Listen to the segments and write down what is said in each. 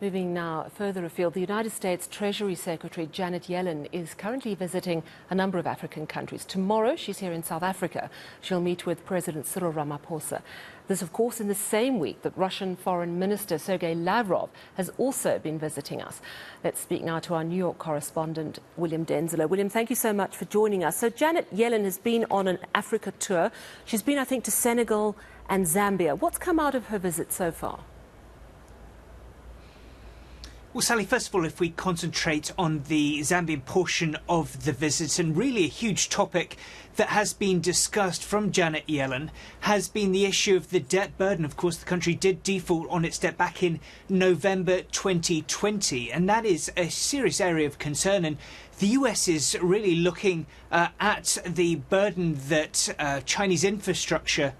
Moving now further afield, the United States Treasury Secretary Janet Yellen is currently visiting a number of African countries. Tomorrow, she's here in South Africa. She'll meet with President Cyril Ramaphosa. This, of course, in the same week that Russian Foreign Minister Sergey Lavrov has also been visiting us. Let's speak now to our New York correspondent, William Denselow. William, thank you so much for joining us. So Janet Yellen has been on an Africa tour. She's been, I think, to Senegal and Zambia. What's come out of her visit so far? Well, Sally, first of all, if we concentrate on the Zambian portion of the visit, and really a huge topic that has been discussed from Janet Yellen has been the issue of the debt burden. Of course, the country did default on its debt back in November 2020, and that is a serious area of concern. And the US is really looking at the burden that Chinese infrastructure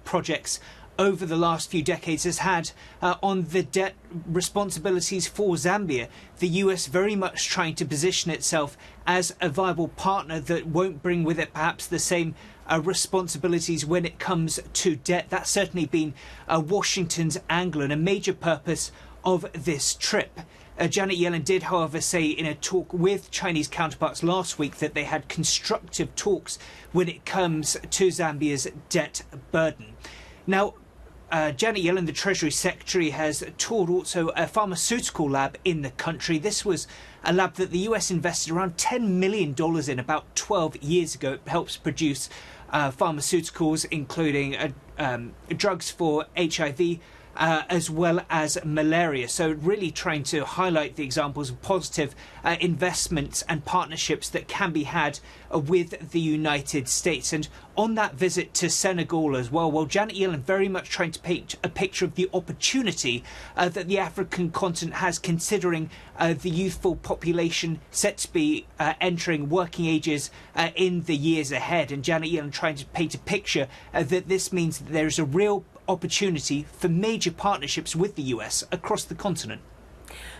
projects over the last few decades has had on the debt responsibilities for Zambia. The US very much trying to position itself as a viable partner that won't bring with it perhaps the same responsibilities when it comes to debt. That's certainly been Washington's angle and a major purpose of this trip. Janet Yellen did, however, say in a talk with Chinese counterparts last week that they had constructive talks when it comes to Zambia's debt burden. Now, Janet Yellen, the Treasury Secretary, has toured also a pharmaceutical lab in the country. This was a lab that the US invested around $10 million in about 12 years ago. It helps produce pharmaceuticals, including drugs for HIV, as well as malaria. So really trying to highlight the examples of positive investments and partnerships that can be had with the United States. And on that visit to Senegal as well, Janet Yellen very much trying to paint a picture of the opportunity that the African continent has, considering the youthful population set to be entering working ages in the years ahead. And Janet Yellen trying to paint a picture that this means that there is a real opportunity for major partnerships with the US across the continent.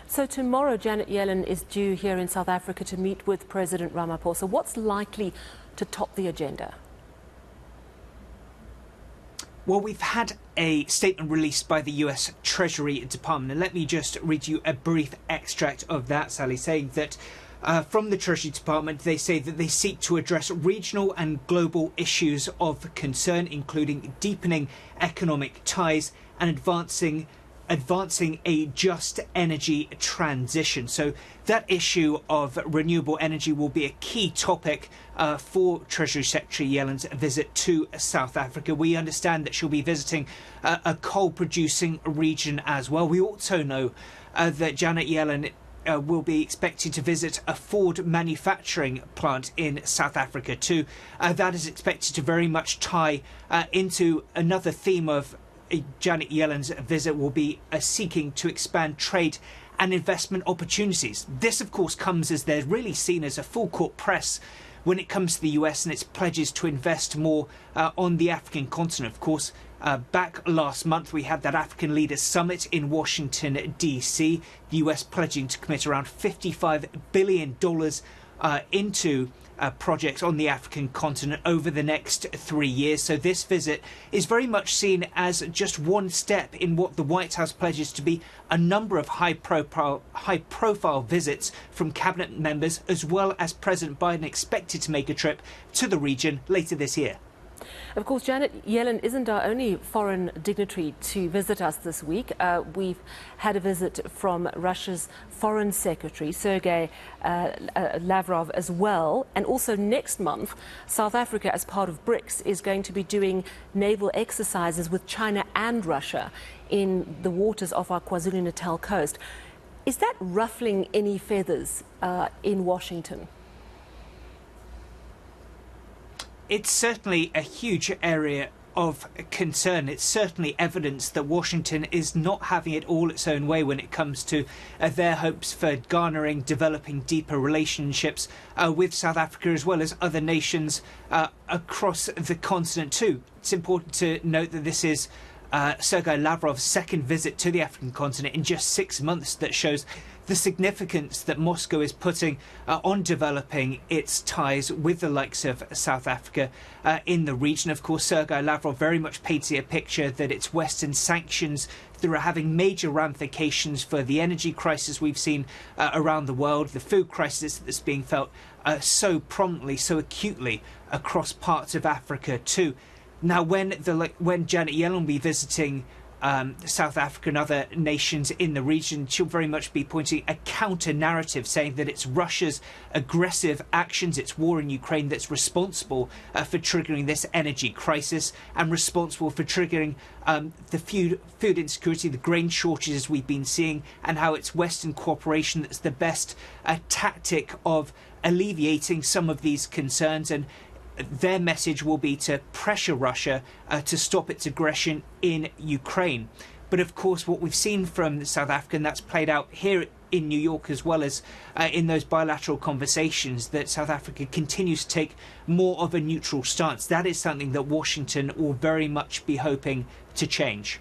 So tomorrow, Janet Yellen is due here in South Africa to meet with President Ramaphosa. What's likely to top the agenda? Well, we've had a statement released by the US Treasury Department, and let me just read you a brief extract of that, Sally, saying that from the Treasury Department, they say that they seek to address regional and global issues of concern, including deepening economic ties and advancing a just energy transition. So that issue of renewable energy will be a key topic for Treasury Secretary Yellen's visit to South Africa. We understand that she'll be visiting a coal-producing region as well. We also know that Janet Yellen will be expected to visit a Ford manufacturing plant in South Africa too. That is expected to very much tie into another theme of Janet Yellen's visit, will be seeking to expand trade and investment opportunities. This, of course, comes as they're really seen as a full court press when it comes to the US and its pledges to invest more on the African continent. Of course, back last month, we had that African Leaders Summit in Washington, D.C., the US pledging to commit around $55 billion into projects on the African continent over the next 3 years. So this visit is very much seen as just one step in what the White House pledges to be a number of high-profile visits from cabinet members, as well as President Biden expected to make a trip to the region later this year. Of course, Janet Yellen isn't our only foreign dignitary to visit us this week. We've had a visit from Russia's Foreign Secretary, Sergey Lavrov, as well. And also next month, South Africa, as part of BRICS, is going to be doing naval exercises with China and Russia in the waters off our KwaZulu-Natal coast. Is that ruffling any feathers in Washington? It's certainly a huge area of concern. It's certainly evidence that Washington is not having it all its own way when it comes to their hopes for garnering, developing deeper relationships with South Africa, as well as other nations across the continent too. It's important to note that this is Sergey Lavrov's second visit to the African continent in just 6 months. That shows the significance that Moscow is putting on developing its ties with the likes of South Africa in the region. Of course, Sergey Lavrov very much painted a picture that it's Western sanctions that are having major ramifications for the energy crisis we've seen around the world, the food crisis that's being felt so prominently, so acutely across parts of Africa too. Now, when Janet Yellen will be visiting South Africa and other nations in the region, she'll very much be pointing a counter-narrative, saying that it's Russia's aggressive actions, its war in Ukraine, that's responsible for triggering this energy crisis and responsible for triggering the food insecurity, the grain shortages we've been seeing, and how it's Western cooperation that's the best tactic of alleviating some of these concerns. And their message will be to pressure Russia to stop its aggression in Ukraine. But of course, what we've seen from South Africa, and that's played out here in New York as well as in those bilateral conversations, that South Africa continues to take more of a neutral stance. That is something that Washington will very much be hoping to change.